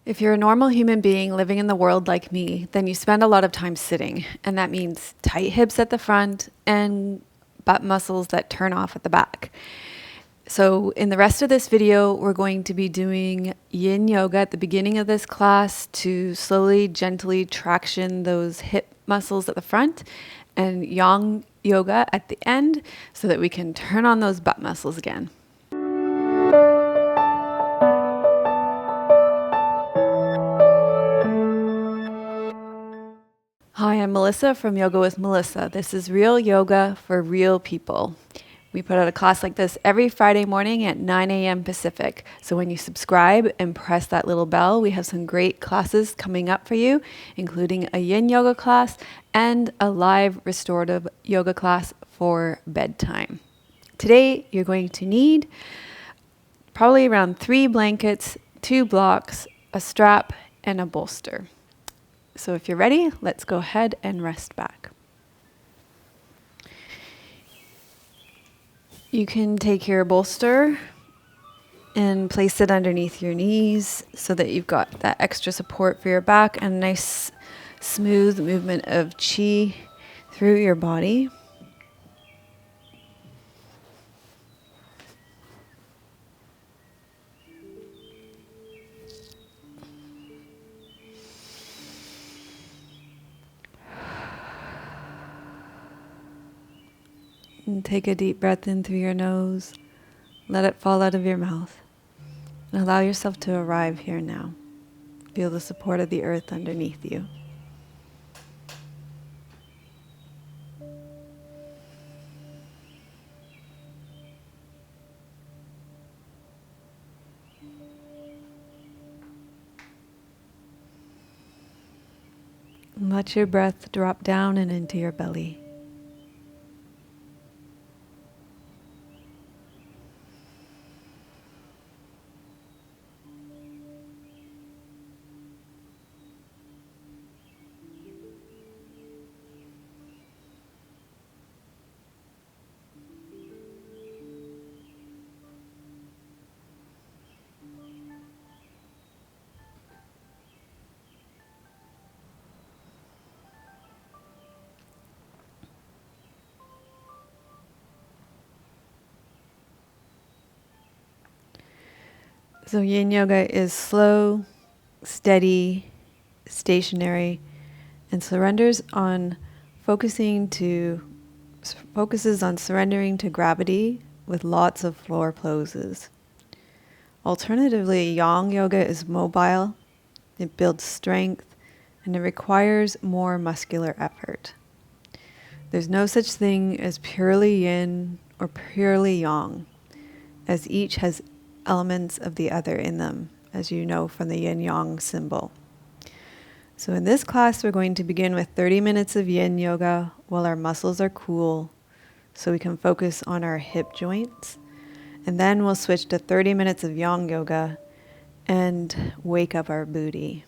If you're a normal human being living in the world like me, then you spend a lot of time sitting, and that means tight hips at the front and butt muscles that turn off at the back. So in the rest of this video, we're going to be doing yin yoga at the beginning of this class to slowly, gently traction those hip muscles at the front, and yang yoga at the end so that we can turn on those butt muscles again. Hi, I'm Melissa from Yoga with Melissa. This is real yoga for real people. We put out a class like this every Friday morning at 9 a.m. Pacific. So when you subscribe and press that little bell, we have some great classes coming up for you, including a yin yoga class and a live restorative yoga class for bedtime. Today, you're going to need probably around 3 blankets, 2 blocks, a strap, and a bolster. So if you're ready, let's go ahead and rest back. You can take your bolster and place it underneath your knees so that you've got that extra support for your back and a nice smooth movement of chi through your body. And take a deep breath in through your nose. Let it fall out of your mouth. And allow yourself to arrive here now. Feel the support of the earth underneath you. And let your breath drop down and into your belly. So yin yoga is slow, steady, stationary, and focuses on surrendering to gravity with lots of floor poses. Alternatively, yang yoga is mobile, it builds strength, and it requires more muscular effort. There's no such thing as purely yin or purely yang, as each has elements of the other in them, as you know from the yin-yang symbol. So in this class, we're going to begin with 30 minutes of yin yoga while our muscles are cool, so we can focus on our hip joints. And then we'll switch to 30 minutes of yang yoga and wake up our booty.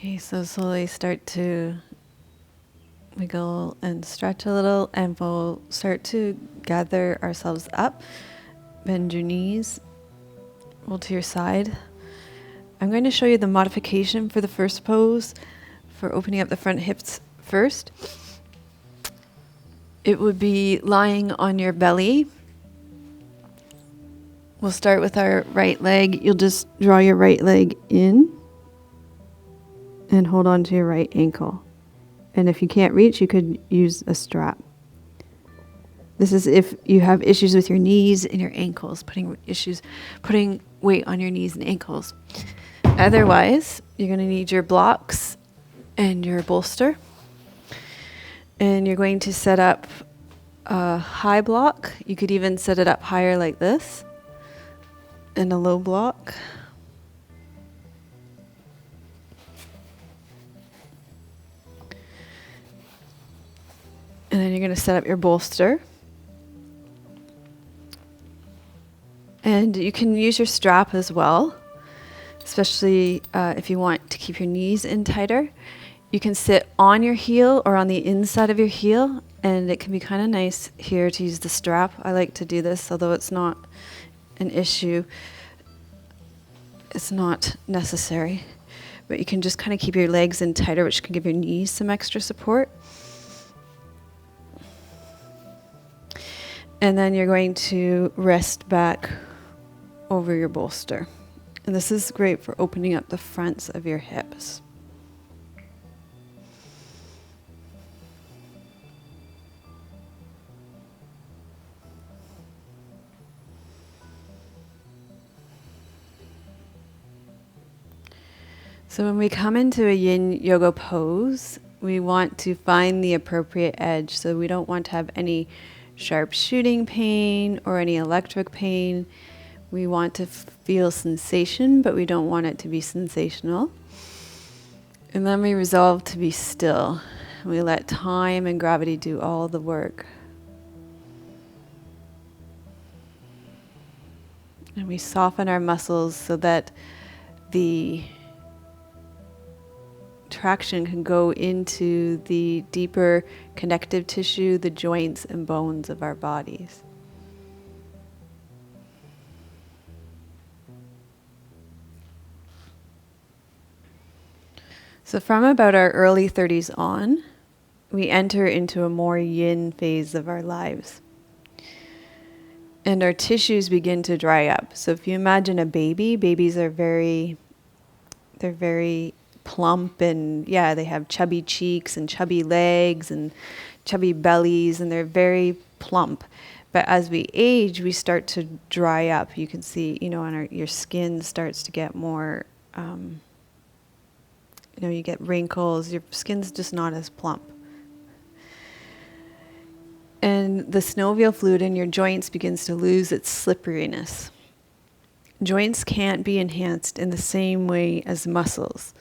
Okay, so slowly start to wiggle and stretch a little, and we'll start to gather ourselves up. Bend your knees, roll to your side. I'm going to show you the modification for the first pose for opening up the front hips first. It would be lying on your belly. We'll start with our right leg. You'll just draw your right leg in and hold on to your right ankle. And if you can't reach, you could use a strap. This is if you have issues with your knees and your ankles, putting weight on your knees and ankles. Otherwise, you're going to need your blocks and your bolster. And you're going to set up a high block. You could even set it up higher like this, and a low block. And then you're going to set up your bolster. And you can use your strap as well, especially if you want to keep your knees in tighter. You can sit on your heel or on the inside of your heel, and it can be kind of nice here to use the strap. I like to do this, although it's not an issue. It's not necessary. But you can just kind of keep your legs in tighter, which can give your knees some extra support. And then you're going to rest back over your bolster. And this is great for opening up the fronts of your hips. So when we come into a yin yoga pose, we want to find the appropriate edge. So we don't want to have any sharp shooting pain or any electric pain. We want to feel sensation, but we don't want it to be sensational. And then we resolve to be still. We let time and gravity do all the work. And we soften our muscles so that the traction can go into the deeper connective tissue, the joints and bones of our bodies. So from about our early 30s on, we enter into a more yin phase of our lives. And our tissues begin to dry up. So if you imagine a baby, babies are they're very plump, and they have chubby cheeks and chubby legs and chubby bellies, and they're very plump. But as we age, we start to dry up. You can see, your skin starts to get more, you get wrinkles, your skin's just not as plump. And the synovial fluid in your joints begins to lose its slipperiness. Joints can't be enhanced in the same way as muscles.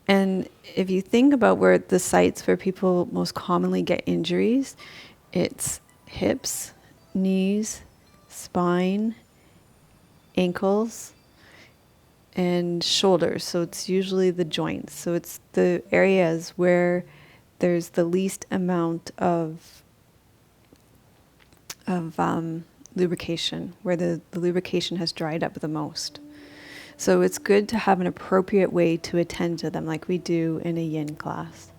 And if you think about where the sites where people most commonly get injuries, it's hips, knees, spine, ankles, and shoulders. So it's usually the joints. So it's the areas where there's the least amount of lubrication, where the lubrication has dried up the most. So it's good to have an appropriate way to attend to them, like we do in a yin class.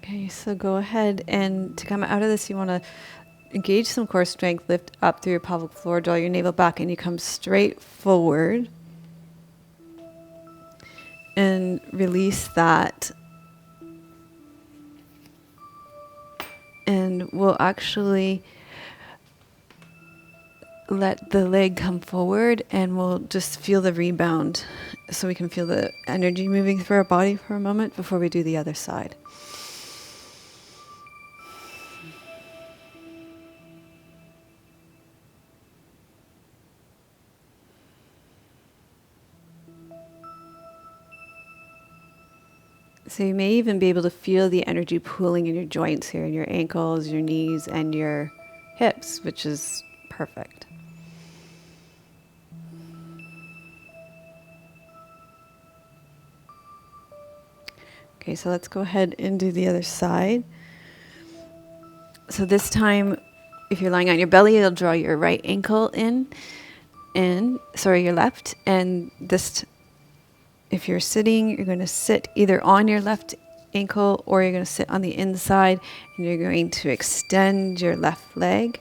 Okay, so go ahead, and to come out of this, you want to engage some core strength, lift up through your pelvic floor, draw your navel back, and you come straight forward and release that. And we'll actually let the leg come forward, and we'll just feel the rebound, so we can feel the energy moving through our body for a moment before we do the other side. So you may even be able to feel the energy pooling in your joints here, in your ankles, your knees, and your hips, which is perfect. Okay, so let's go ahead and do the other side. So this time, if you're lying on your belly, you'll draw your right ankle in, your left, and this, if you're sitting, you're going to sit either on your left ankle or you're going to sit on the inside, and you're going to extend your left leg.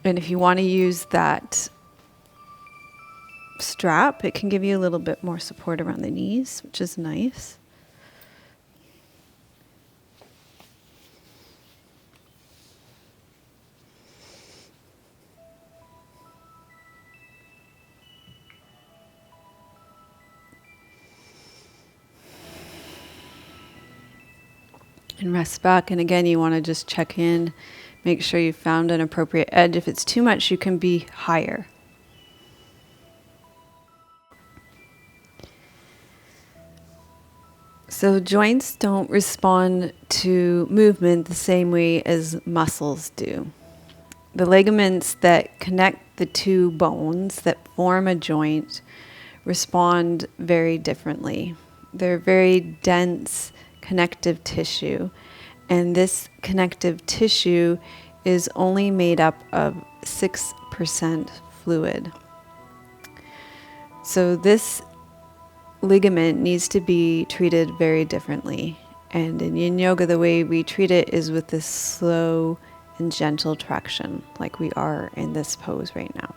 And if you want to use that strap, it can give you a little bit more support around the knees, which is nice. And rest back. And again, you want to just check in, make sure you found an appropriate edge. If it's too much, you can be higher. So joints don't respond to movement the same way as muscles do. The ligaments that connect the two bones that form a joint respond very differently. They're very dense connective tissue, and this connective tissue is only made up of 6% fluid. So this ligament needs to be treated very differently. And in yin yoga, the way we treat it is with this slow and gentle traction, like we are in this pose right now.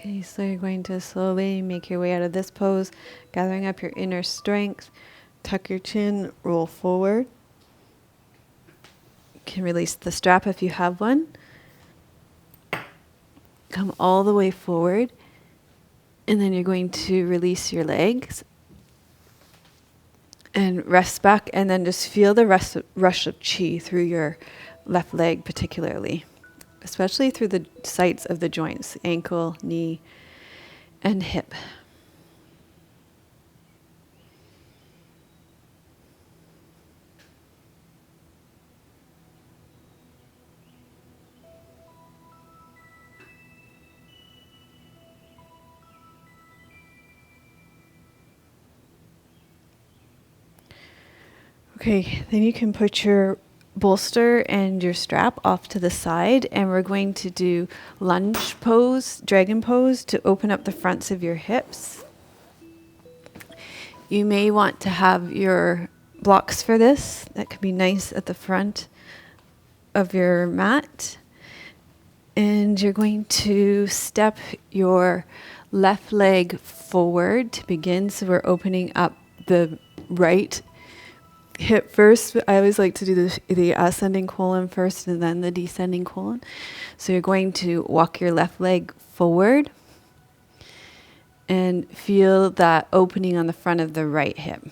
Okay, so you're going to slowly make your way out of this pose, gathering up your inner strength. Tuck your chin, roll forward. You can release the strap if you have one. Come all the way forward. And then you're going to release your legs and rest back, and then just feel the rush of chi through your left leg particularly, especially through the sites of the joints, ankle, knee, and hip. Okay, then you can put your bolster and your strap off to the side, and we're going to do lunge pose, dragon pose, to open up the fronts of your hips. You may want to have your blocks for this. That could be nice at the front of your mat. And you're going to step your left leg forward to begin. So we're opening up the right hip first. I always like to do the ascending colon first and then the descending colon. So you're going to walk your left leg forward and feel that opening on the front of the right hip.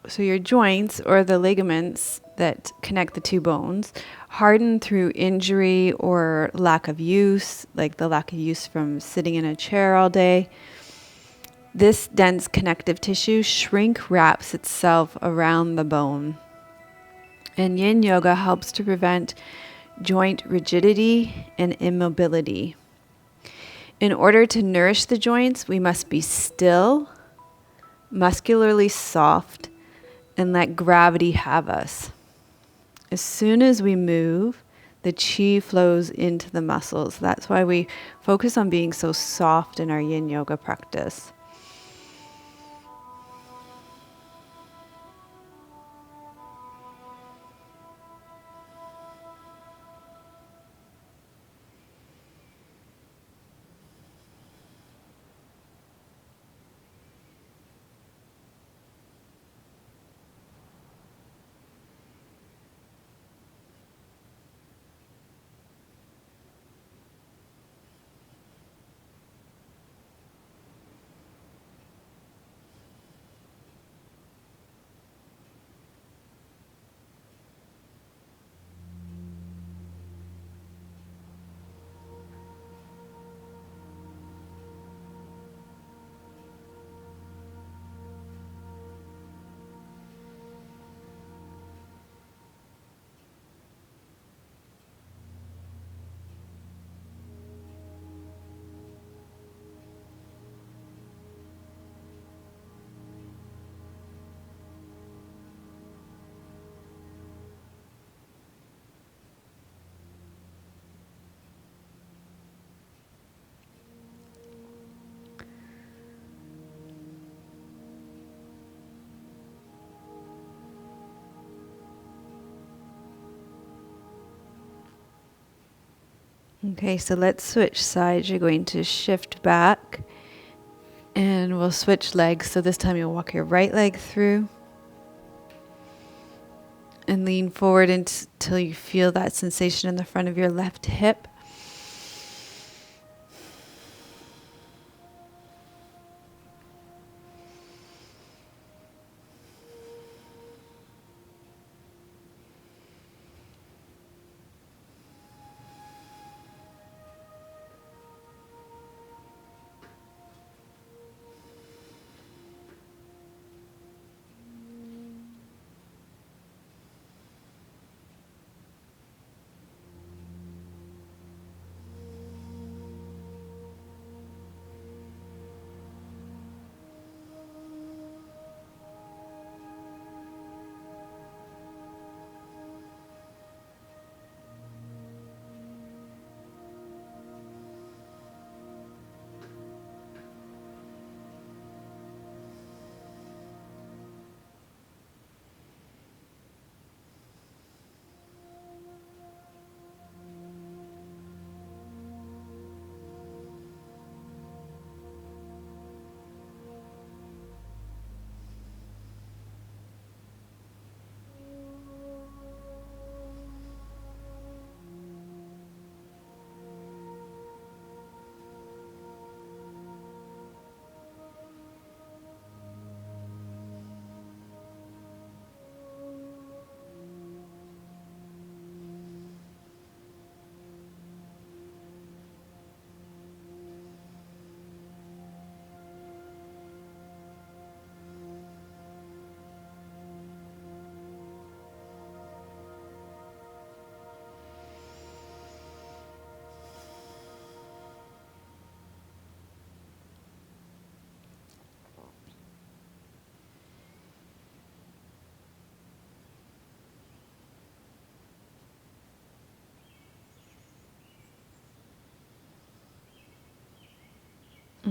So your joints, or the ligaments that connect the two bones, harden through injury or lack of use, like the lack of use from sitting in a chair all day. This dense connective tissue shrink wraps itself around the bone. And yin yoga helps to prevent joint rigidity and immobility. In order to nourish the joints, we must be still, muscularly soft, and let gravity have us. As soon as we move, the chi flows into the muscles. That's why we focus on being so soft in our yin yoga practice. Okay, so let's switch sides. You're going to shift back and we'll switch legs. So this time you'll walk your right leg through and lean forward until you feel that sensation in the front of your left hip.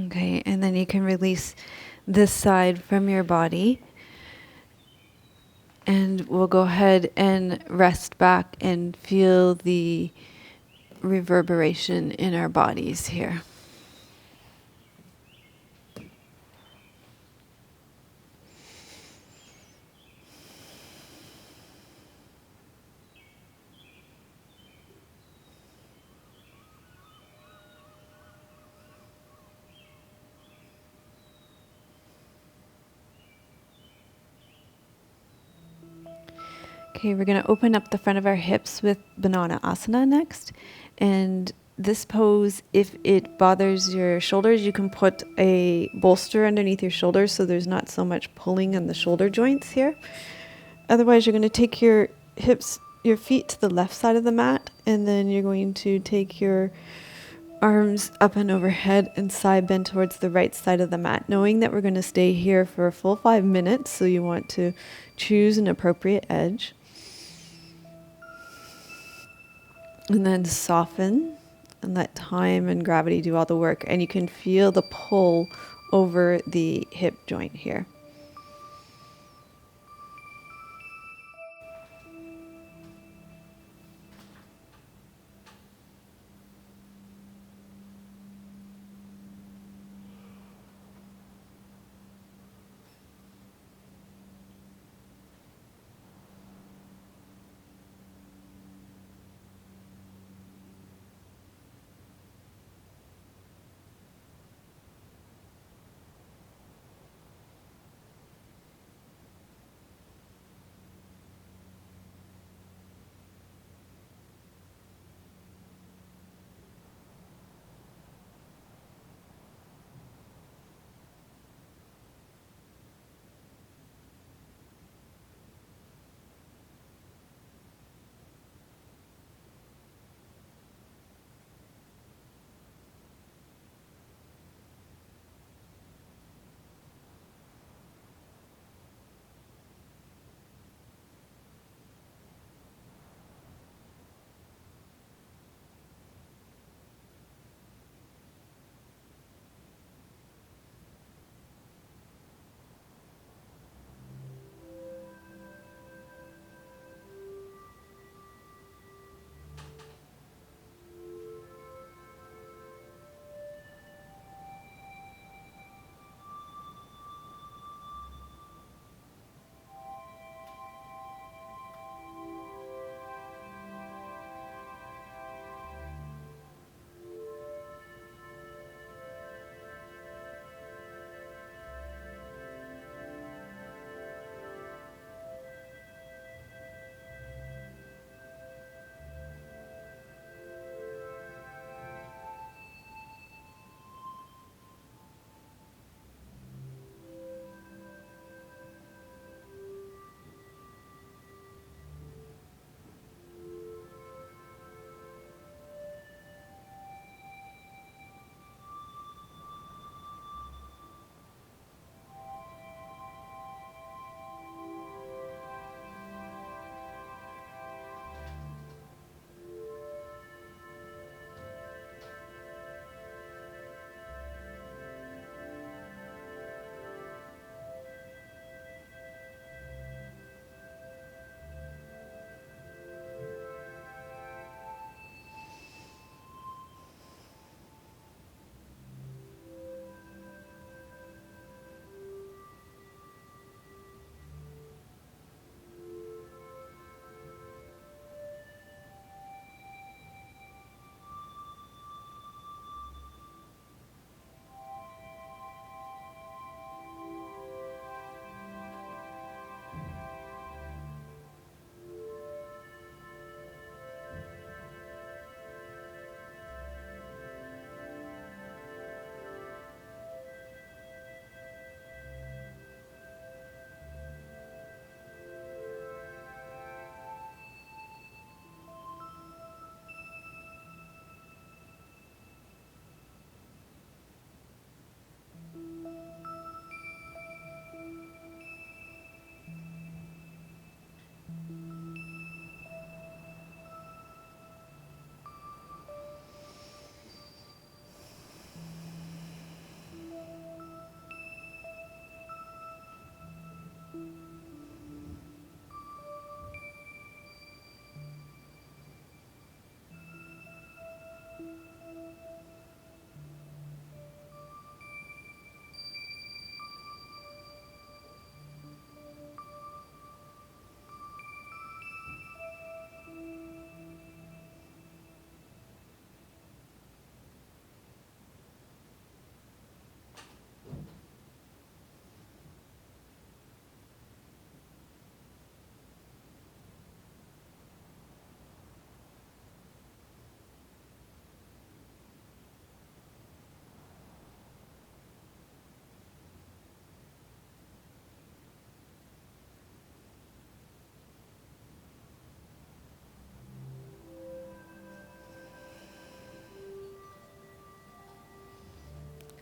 Okay, and then you can release this side from your body. And we'll go ahead and rest back and feel the reverberation in our bodies here. Okay, we're going to open up the front of our hips with Banana Asana next. And this pose, if it bothers your shoulders, you can put a bolster underneath your shoulders so there's not so much pulling on the shoulder joints here. Otherwise, you're going to take your feet to the left side of the mat, and then you're going to take your arms up and overhead and side bend towards the right side of the mat, knowing that we're going to stay here for a full 5 minutes, so you want to choose an appropriate edge. And then soften and let time and gravity do all the work. And you can feel the pull over the hip joint here.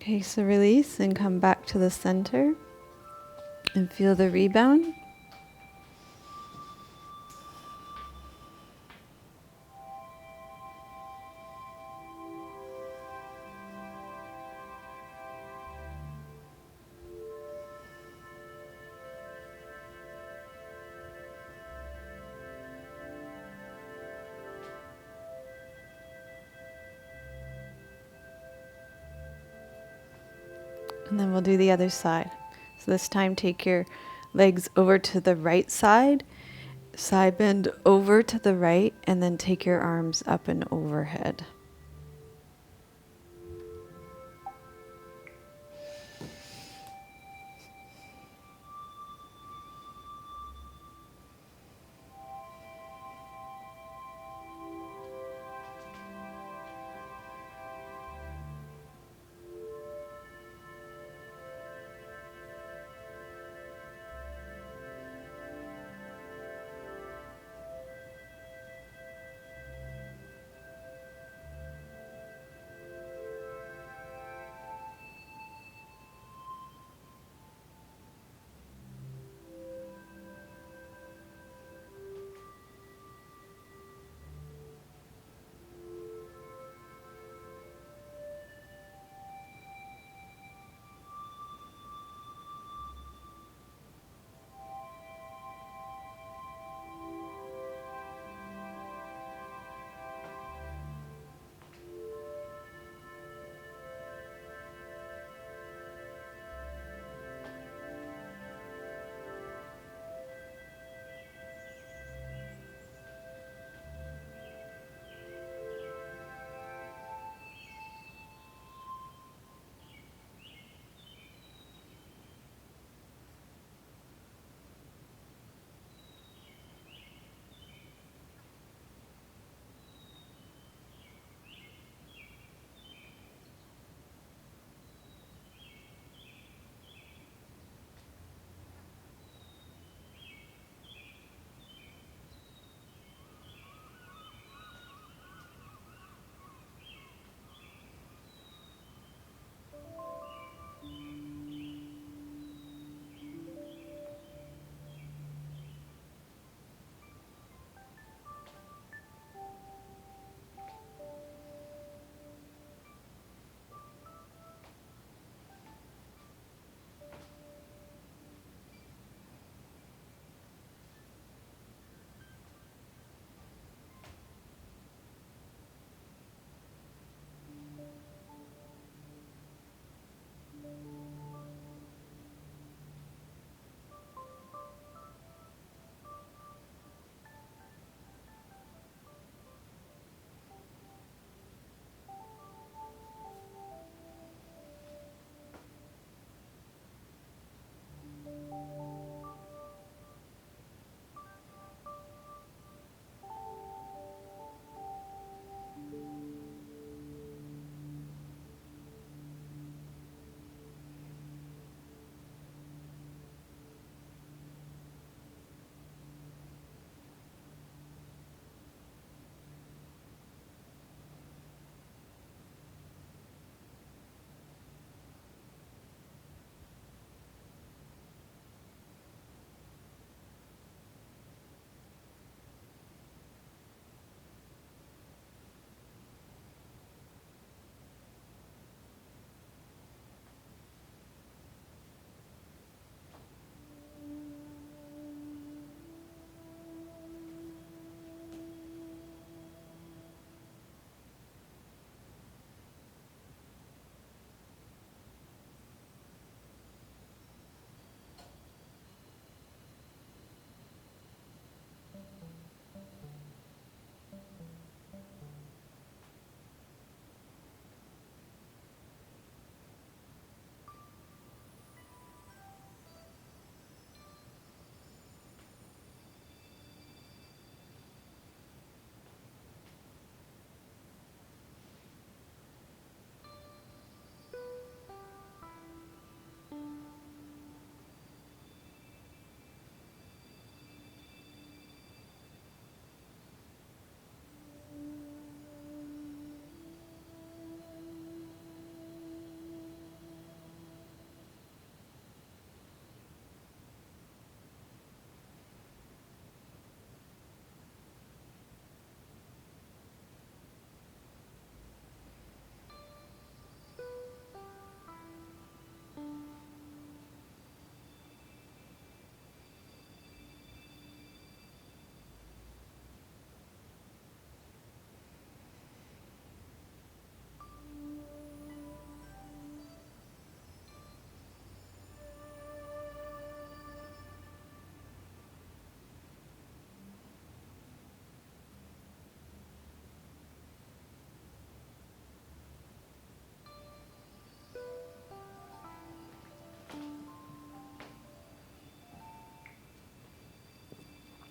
Okay, so release and come back to the center and feel the rebound. And then we'll do the other side. So this time take your legs over to the right side bend over to the right, and then take your arms up and overhead.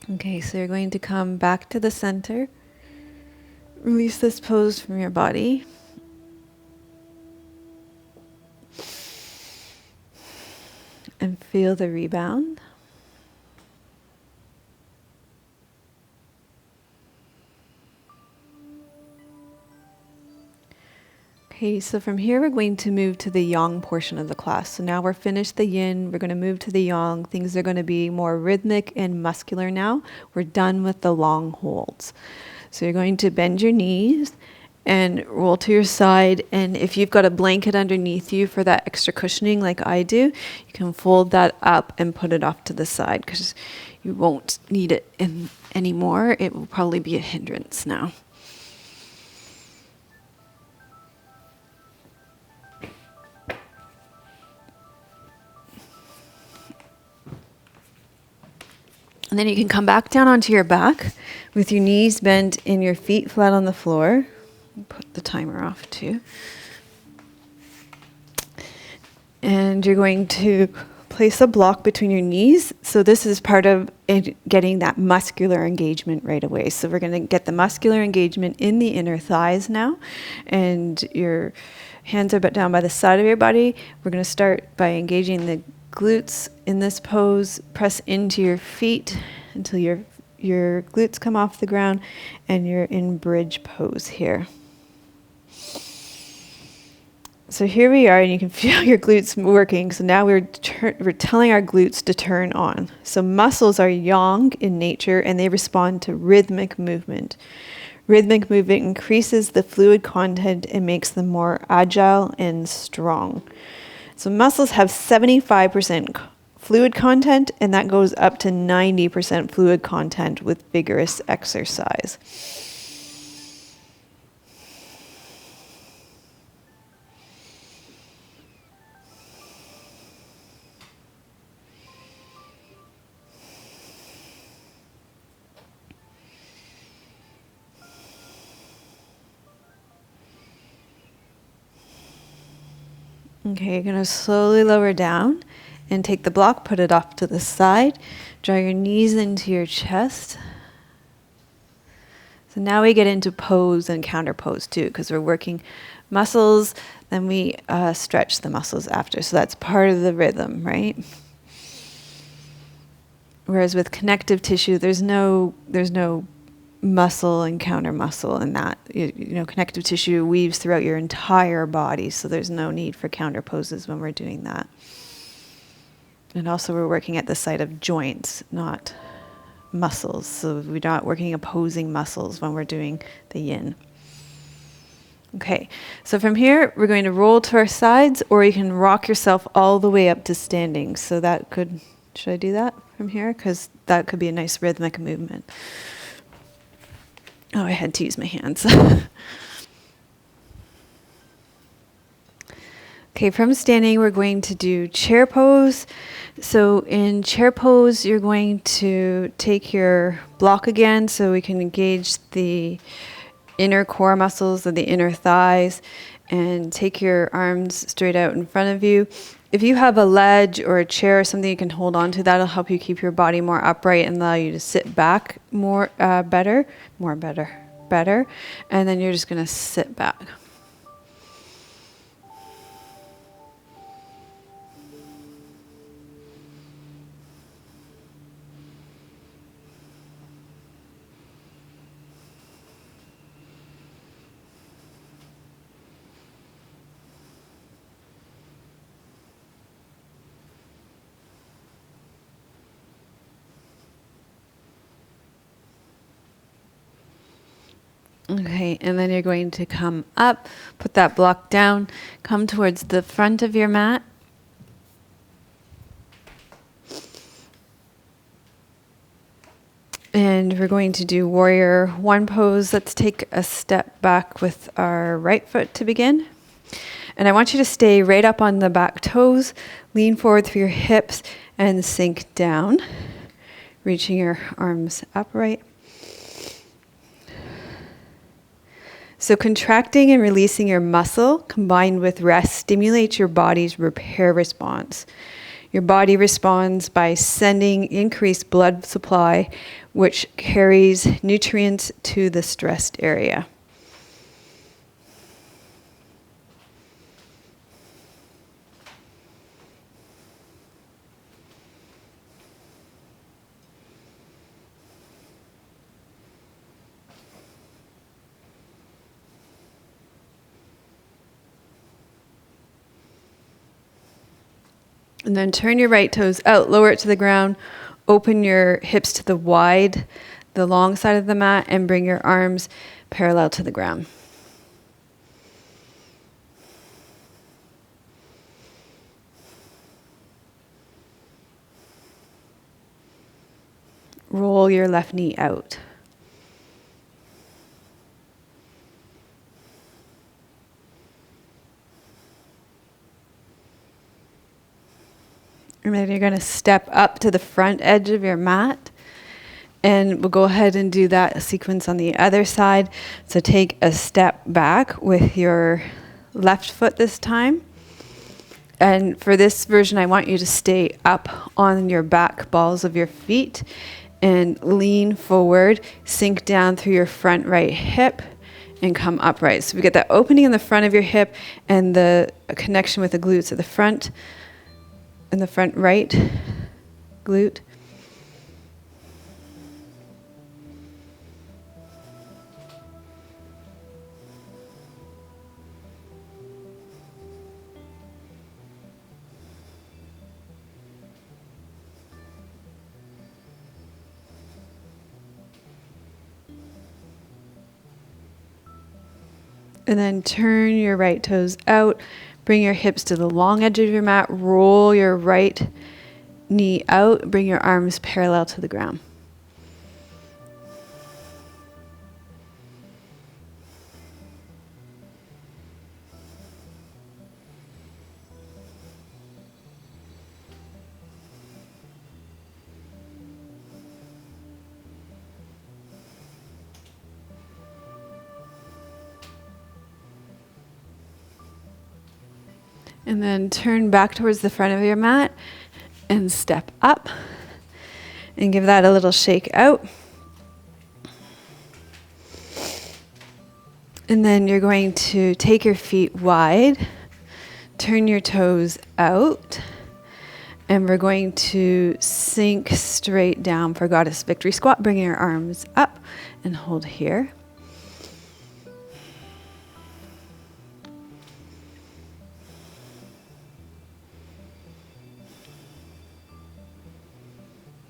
Okay, so you're going to come back to the center. Release this pose from your body. And feel the rebound. Okay, so from here we're going to move to the yang portion of the class. So now we're finished the yin, we're going to move to the yang. Things are going to be more rhythmic and muscular now. We're done with the long holds. So you're going to bend your knees and roll to your side. And if you've got a blanket underneath you for that extra cushioning like I do, you can fold that up and put it off to the side because you won't need it anymore. It will probably be a hindrance now. And then you can come back down onto your back with your knees bent and your feet flat on the floor. Put the timer off too. And you're going to place a block between your knees. So this is part of getting that muscular engagement right away. So we're going to get the muscular engagement in the inner thighs now. And your hands are down by the side of your body. We're going to start by engaging the glutes in this pose. Press into your feet until your glutes come off the ground and you're in bridge pose here. So here we are, and you can feel your glutes working. So now we're telling our glutes to turn on. So muscles are yang in nature, and they respond to rhythmic movement. Rhythmic movement increases the fluid content and makes them more agile and strong. So muscles have 75% fluid content, and that goes up to 90% fluid content with vigorous exercise. Okay, you're going to slowly lower down and take the block, put it off to the side. Draw your knees into your chest. So now we get into pose and counter pose too, because we're working muscles, then we stretch the muscles after. So that's part of the rhythm, right? Whereas with connective tissue, there's no muscle and counter muscle in that. You know, connective tissue weaves throughout your entire body, so there's no need for counter poses when we're doing that. And also we're working at the site of joints, not muscles. So we're not working opposing muscles when we're doing the yin. Okay, so from here, we're going to roll to our sides, or you can rock yourself all the way up to standing. So that could, should I do that from here? Because that could be a nice rhythmic movement. Oh, I had to use my hands. Okay, from standing, we're going to do chair pose. So in chair pose, you're going to take your block again so we can engage the inner core muscles of the inner thighs, and take your arms straight out in front of you. If you have a ledge or a chair or something you can hold on to, that'll help you keep your body more upright and allow you to sit back better. And then you're just going to sit back. Okay, and then you're going to come up, put that block down, come towards the front of your mat. And we're going to do warrior one pose. Let's take a step back with our right foot to begin. And I want you to stay right up on the back toes, lean forward through your hips, and sink down, reaching your arms upright. So contracting and releasing your muscle combined with rest stimulates your body's repair response. Your body responds by sending increased blood supply, which carries nutrients to the stressed area. And then turn your right toes out, lower it to the ground, open your hips to the long side of the mat, and bring your arms parallel to the ground. Roll your left knee out. And then you're going to step up to the front edge of your mat. And we'll go ahead and do that sequence on the other side. So take a step back with your left foot this time. And for this version, I want you to stay up on your back balls of your feet and lean forward, sink down through your front right hip and come upright. So we get that opening in the front of your hip and the connection with the glutes at the front. In the front right glute. And then turn your right toes out. Bring your hips to the long edge of your mat. Roll your right knee out. Bring your arms parallel to the ground. And then turn back towards the front of your mat and step up and give that a little shake out. And then you're going to take your feet wide, turn your toes out, and we're going to sink straight down for Goddess Victory Squat. Bring your arms up and hold here.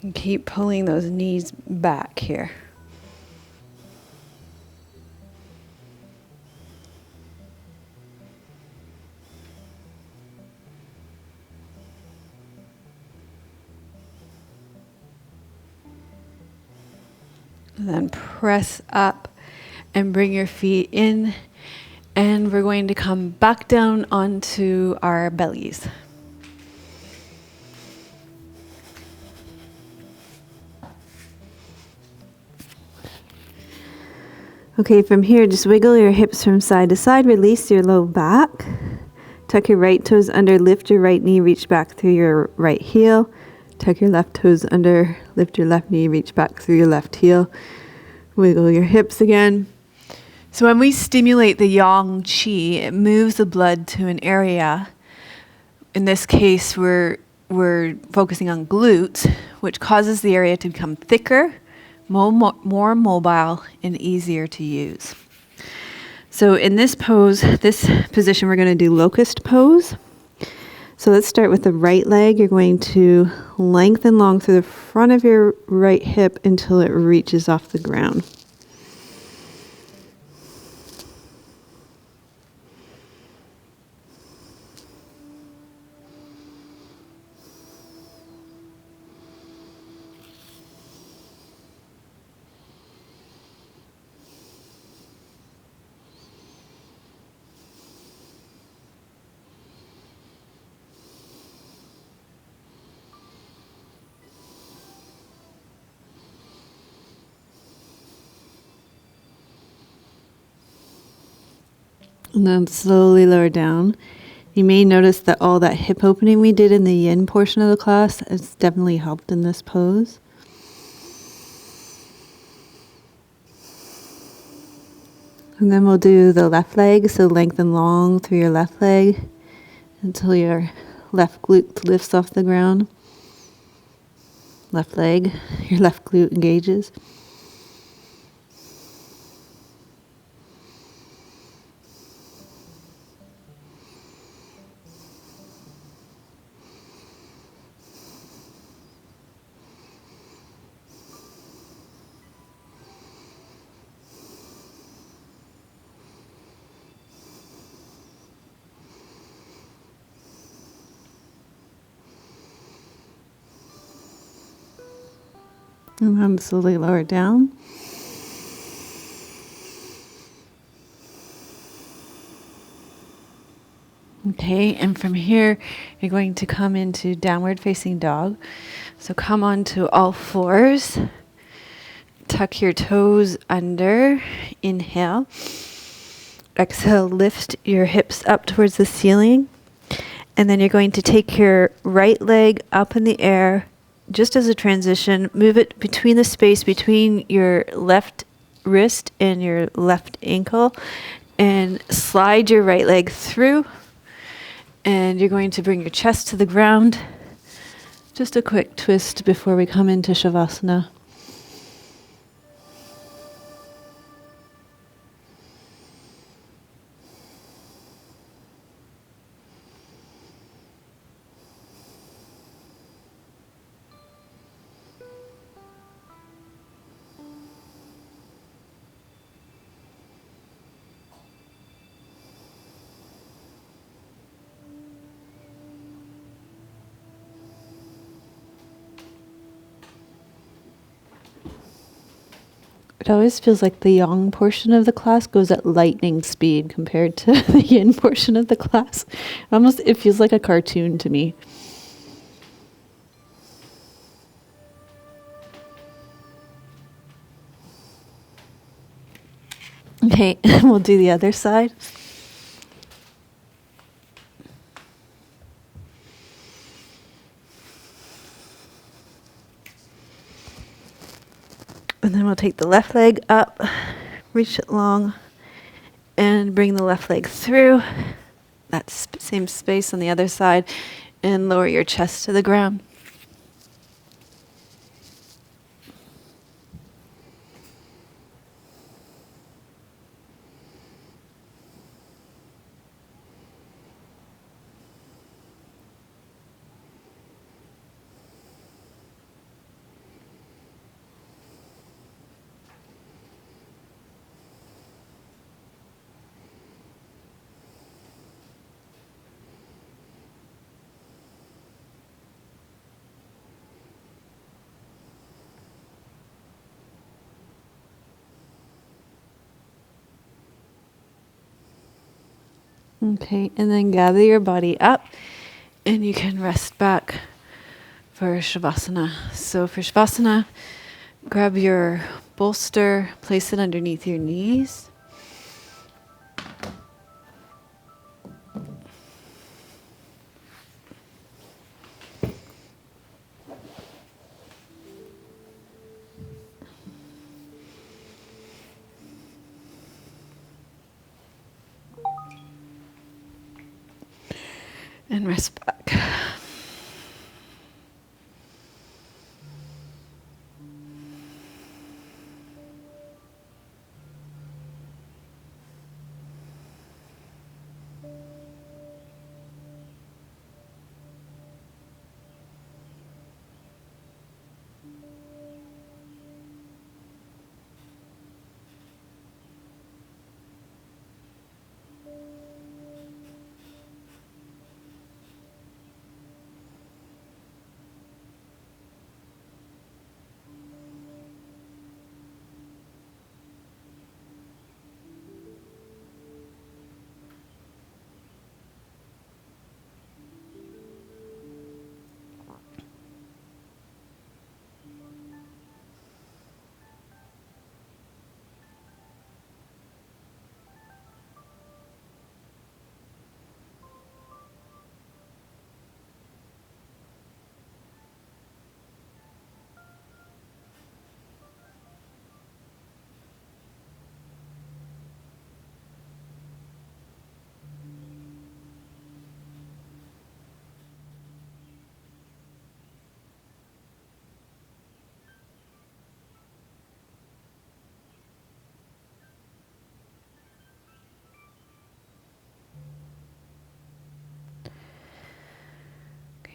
And keep pulling those knees back here. And then press up and bring your feet in. And we're going to come back down onto our bellies. Okay, from here, just wiggle your hips from side to side, release your low back, tuck your right toes under, lift your right knee, reach back through your right heel, tuck your left toes under, lift your left knee, reach back through your left heel, wiggle your hips again. So when we stimulate the yang qi, it moves the blood to an area. In this case, we're focusing on glutes, which causes the area to become thicker, more mobile, and easier to use. So in this position, we're going to do locust pose. So let's start with the right leg. You're going to lengthen long through the front of your right hip until it reaches off the ground. And then slowly lower down. You may notice that all that hip opening we did in the yin portion of the class has definitely helped in this pose. And then we'll do the left leg, so lengthen long through your left leg until your left glute lifts off the ground. Left leg, your left glute engages. And then slowly lower it down. Okay, and from here, you're going to come into downward facing dog. So come onto all fours. Tuck your toes under. Inhale. Exhale, lift your hips up towards the ceiling. And then you're going to take your right leg up in the air, just as a transition. Move it between the space between your left wrist and your left ankle. And slide your right leg through. And you're going to bring your chest to the ground. Just a quick twist before we come into Savasana. It always feels like the yang portion of the class goes at lightning speed compared to the yin portion of the class. It feels like a cartoon to me. Okay, we'll do the other side. And then we'll take the left leg up, reach it long, and bring the left leg through. That same space on the other side, and lower your chest to the ground. Okay, and then gather your body up, and you can rest back for Savasana. So for Savasana, grab your bolster, place it underneath your knees. And rest back.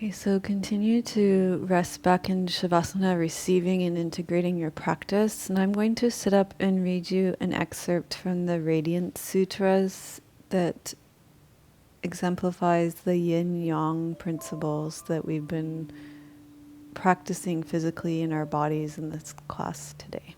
Okay, so continue to rest back in Savasana, receiving and integrating your practice. And I'm going to sit up and read you an excerpt from the Radiant Sutras that exemplifies the yin-yang principles that we've been practicing physically in our bodies in this class today.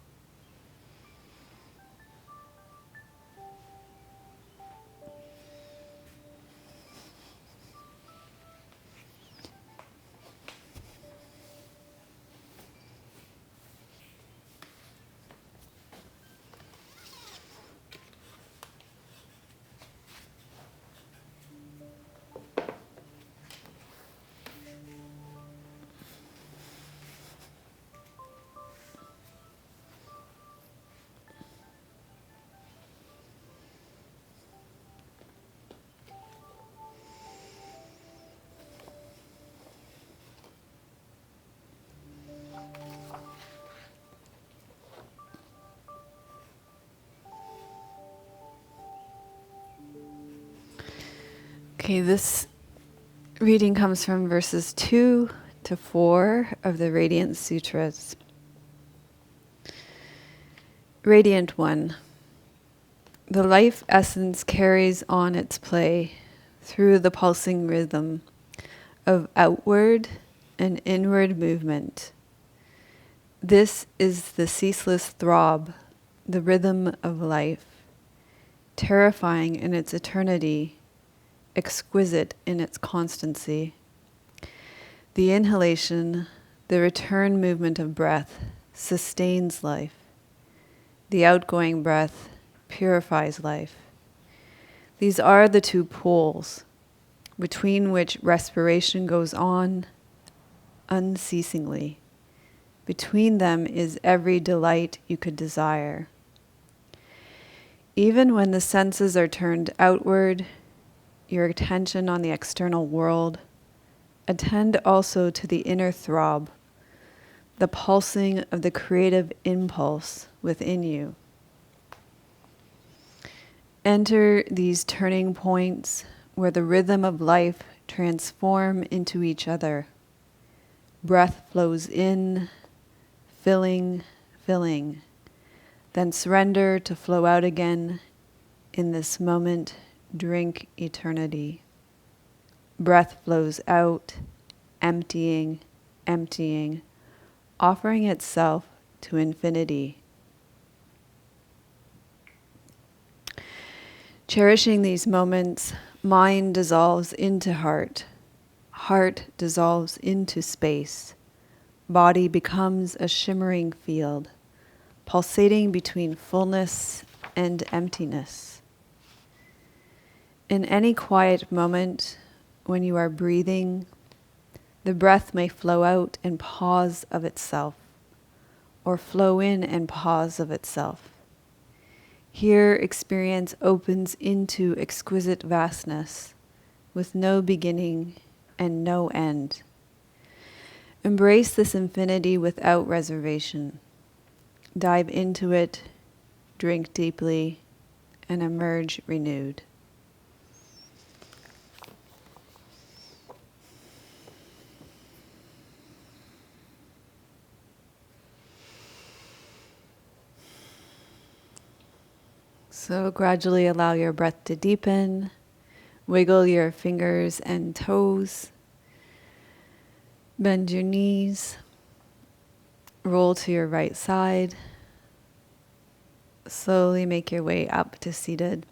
Okay, this reading comes from verses 2 to 4 of the Radiant Sutras. Radiant One, the life essence carries on its play through the pulsing rhythm of outward and inward movement. This is the ceaseless throb, the rhythm of life, terrifying in its eternity, exquisite in its constancy. The inhalation, the return movement of breath, sustains life. The outgoing breath purifies life. These are the two poles, between which respiration goes on unceasingly. Between them is every delight you could desire. Even when the senses are turned outward, your attention on the external world, attend also to the inner throb, the pulsing of the creative impulse within you. Enter these turning points where the rhythm of life transform into each other. Breath flows in, filling, filling, then surrender to flow out again. In this moment, drink eternity. Breath flows out, emptying, emptying, offering itself to infinity. Cherishing these moments, mind dissolves into heart. Heart dissolves into space. Body becomes a shimmering field, pulsating between fullness and emptiness. In any quiet moment, when you are breathing, the breath may flow out and pause of itself, or flow in and pause of itself. Here, experience opens into exquisite vastness, with no beginning and no end. Embrace this infinity without reservation. Dive into it, drink deeply, and emerge renewed. So gradually allow your breath to deepen. Wiggle your fingers and toes. Bend your knees. Roll to your right side. Slowly make your way up to seated.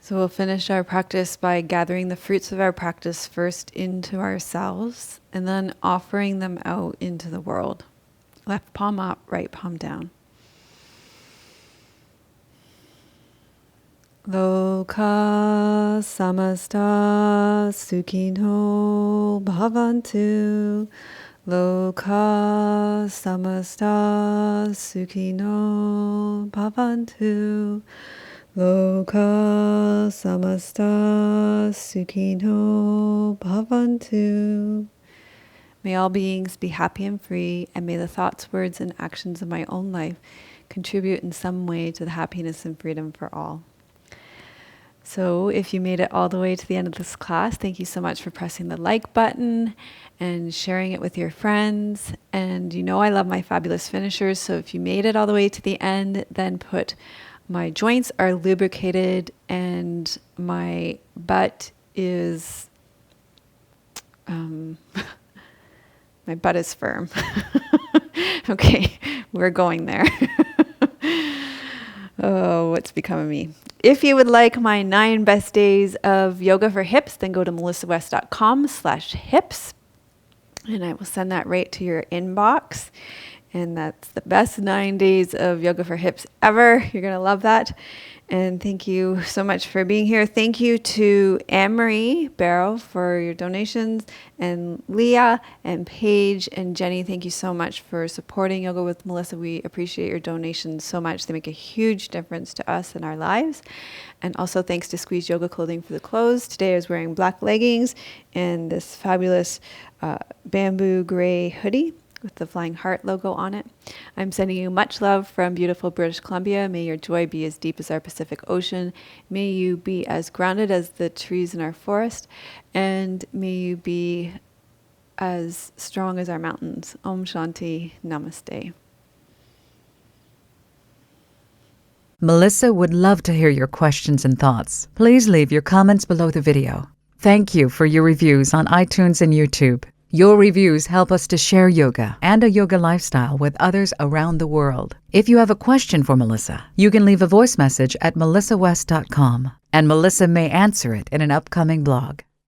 So we'll finish our practice by gathering the fruits of our practice first into ourselves and then offering them out into the world. Left palm up, right palm down. Loka samasta sukhino bhavantu. Loka samasta sukhino bhavantu. Loka samasta sukhino bhavantu. May all beings be happy and free, and may the thoughts, words, and actions of my own life contribute in some way to the happiness and freedom for all. So if you made it all the way to the end of this class, thank you so much for pressing the like button and sharing it with your friends. And you know I love my fabulous finishers, so if you made it all the way to the end, then put my joints are lubricated and my butt is my butt is firm. Okay, we're going there. Oh, what's become of me? If you would like my 9 best days of yoga for hips, then go to melissawest.com/hips, and I will send that right to your inbox. And that's the best 9 days of yoga for hips ever. You're going to love that. And thank you so much for being here. Thank you to Anne-Marie Barrow for your donations, and Leah and Paige and Jenny. Thank you so much for supporting Yoga with Melissa. We appreciate your donations so much. They make a huge difference to us in our lives. And also thanks to Squeeze Yoga Clothing for the clothes. Today I was wearing black leggings and this fabulous bamboo gray hoodie with the Flying Heart logo on it. I'm sending you much love from beautiful British Columbia. May your joy be as deep as our Pacific Ocean. May you be as grounded as the trees in our forest. And may you be as strong as our mountains. Om Shanti. Namaste. Melissa would love to hear your questions and thoughts. Please leave your comments below the video. Thank you for your reviews on iTunes and YouTube. Your reviews help us to share yoga and a yoga lifestyle with others around the world. If you have a question for Melissa, you can leave a voice message at melissawest.com, and Melissa may answer it in an upcoming blog.